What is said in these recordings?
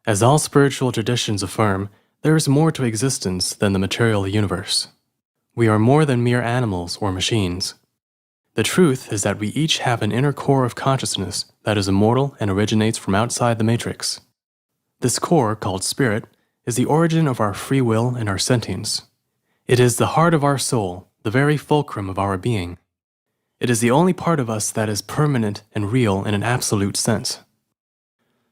As all spiritual traditions affirm, there is more to existence than the material universe. We are more than mere animals or machines. The truth is that we each have an inner core of consciousness that is immortal and originates from outside the matrix. This core, called spirit, is the origin of our free will and our sentience. It is the heart of our soul, the very fulcrum of our being. It is the only part of us that is permanent and real in an absolute sense.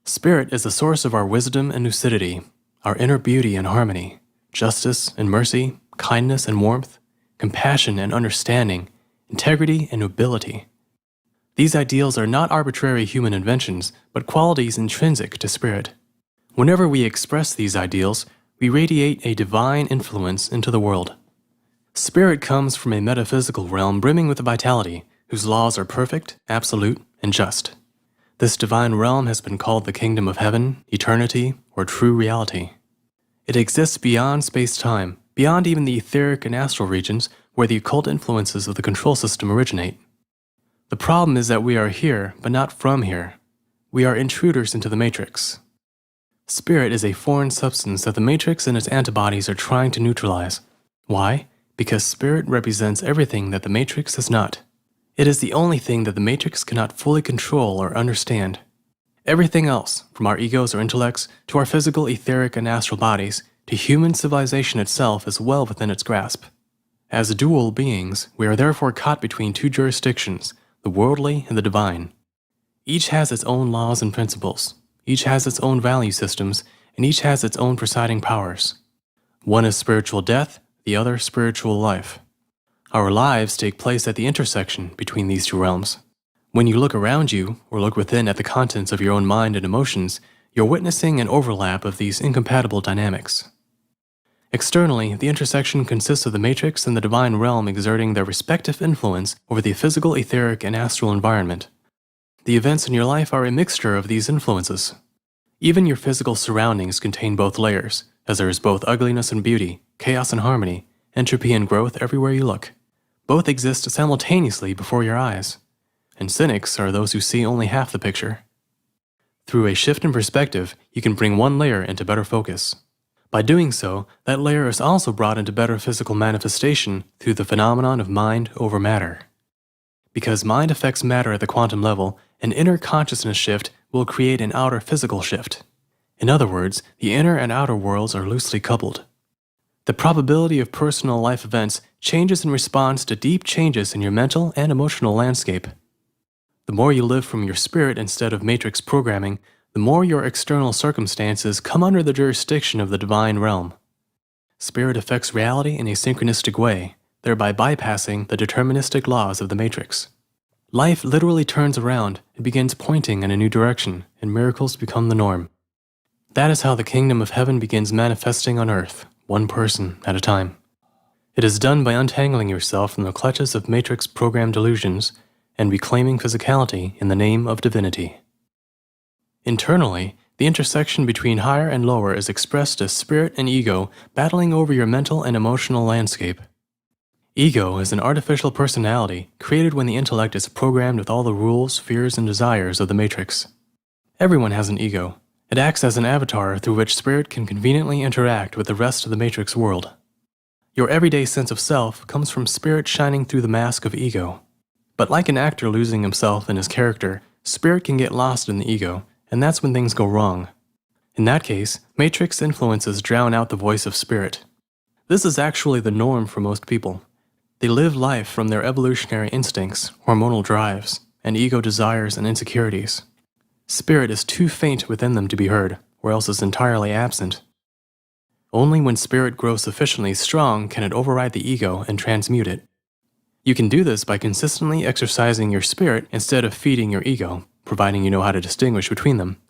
Spirit is the source of our wisdom and lucidity, our inner beauty and harmony, justice and mercy, kindness and warmth, compassion and understanding, integrity and nobility. These ideals are not arbitrary human inventions, but qualities intrinsic to spirit. Whenever we express these ideals, we radiate a divine influence into the world. Spirit comes from a metaphysical realm brimming with vitality, whose laws are perfect, absolute, and just. This divine realm has been called the kingdom of heaven, eternity, or true reality. It exists beyond space-time, beyond even the etheric and astral regions where the occult influences of the control system originate. The problem is that we are here, but not from here. We are intruders into the matrix. Spirit is a foreign substance that the matrix and its antibodies are trying to neutralize. Why? Because spirit represents everything that the matrix is not. It is the only thing that the matrix cannot fully control or understand. Everything else, from our egos or intellects, to our physical, etheric, and astral bodies, to human civilization itself, is well within its grasp. As dual beings, we are therefore caught between two jurisdictions, the worldly and the divine. Each has its own laws and principles, each has its own value systems, and each has its own presiding powers. One is spiritual death, the other spiritual life. Our lives take place at the intersection between these two realms. When you look around you, or look within at the contents of your own mind and emotions, you're witnessing an overlap of these incompatible dynamics. Externally, the intersection consists of the matrix and the divine realm exerting their respective influence over the physical, etheric, and astral environment. The events in your life are a mixture of these influences. Even your physical surroundings contain both layers, as there is both ugliness and beauty, chaos and harmony, entropy and growth everywhere you look. Both exist simultaneously before your eyes, and cynics are those who see only half the picture. Through a shift in perspective, you can bring one layer into better focus. By doing so, that layer is also brought into better physical manifestation through the phenomenon of mind over matter. Because mind affects matter at the quantum level, an inner consciousness shift will create an outer physical shift. In other words, the inner and outer worlds are loosely coupled. The probability of personal life events changes in response to deep changes in your mental and emotional landscape. The more you live from your spirit instead of matrix programming, the more your external circumstances come under the jurisdiction of the divine realm. Spirit affects reality in a synchronistic way, thereby bypassing the deterministic laws of the matrix. Life literally turns around and begins pointing in a new direction, and miracles become the norm. That is how the kingdom of heaven begins manifesting on earth, one person at a time. It is done by untangling yourself from the clutches of matrix-programmed delusions and reclaiming physicality in the name of divinity. Internally, the intersection between higher and lower is expressed as spirit and ego battling over your mental and emotional landscape. Ego is an artificial personality created when the intellect is programmed with all the rules, fears, and desires of the matrix. Everyone has an ego. It acts as an avatar through which spirit can conveniently interact with the rest of the matrix world. Your everyday sense of self comes from spirit shining through the mask of ego. But like an actor losing himself in his character, spirit can get lost in the ego, and that's when things go wrong. In that case, matrix influences drown out the voice of spirit. This is actually the norm for most people. They live life from their evolutionary instincts, hormonal drives, and ego desires and insecurities. Spirit is too faint within them to be heard, or else is entirely absent. Only when spirit grows sufficiently strong can it override the ego and transmute it. You can do this by consistently exercising your spirit instead of feeding your ego, providing you know how to distinguish between them.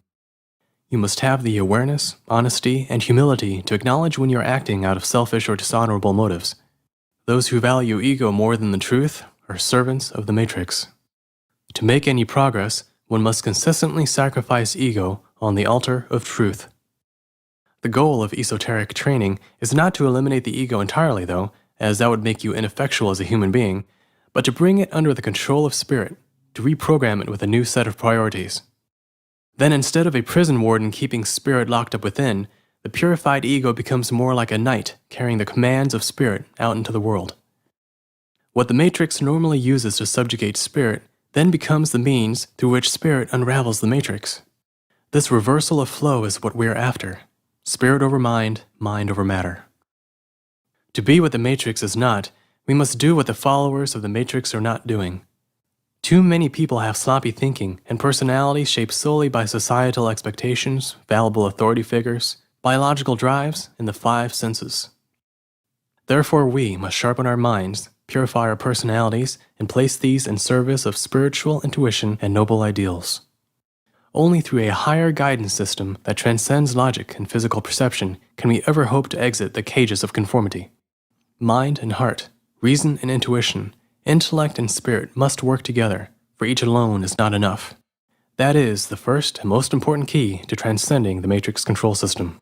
You must have the awareness, honesty, and humility to acknowledge when you're acting out of selfish or dishonorable motives. Those who value ego more than the truth are servants of the matrix. To make any progress, one must consistently sacrifice ego on the altar of truth. The goal of esoteric training is not to eliminate the ego entirely, though, as that would make you ineffectual as a human being, but to bring it under the control of spirit, to reprogram it with a new set of priorities. Then instead of a prison warden keeping spirit locked up within, the purified ego becomes more like a knight carrying the commands of spirit out into the world. What the matrix normally uses to subjugate spirit then becomes the means through which spirit unravels the matrix. This reversal of flow is what we're after: spirit over mind, mind over matter. To be what the matrix is not, we must do what the followers of the matrix are not doing. Too many people have sloppy thinking and personalities shaped solely by societal expectations, fallible authority figures, biological drives, and the five senses. Therefore, we must sharpen our minds, purify our personalities, and place these in service of spiritual intuition and noble ideals. Only through a higher guidance system that transcends logic and physical perception can we ever hope to exit the cages of conformity. Mind and heart, reason and intuition, intellect and spirit must work together, for each alone is not enough. That is the first and most important key to transcending the matrix control system.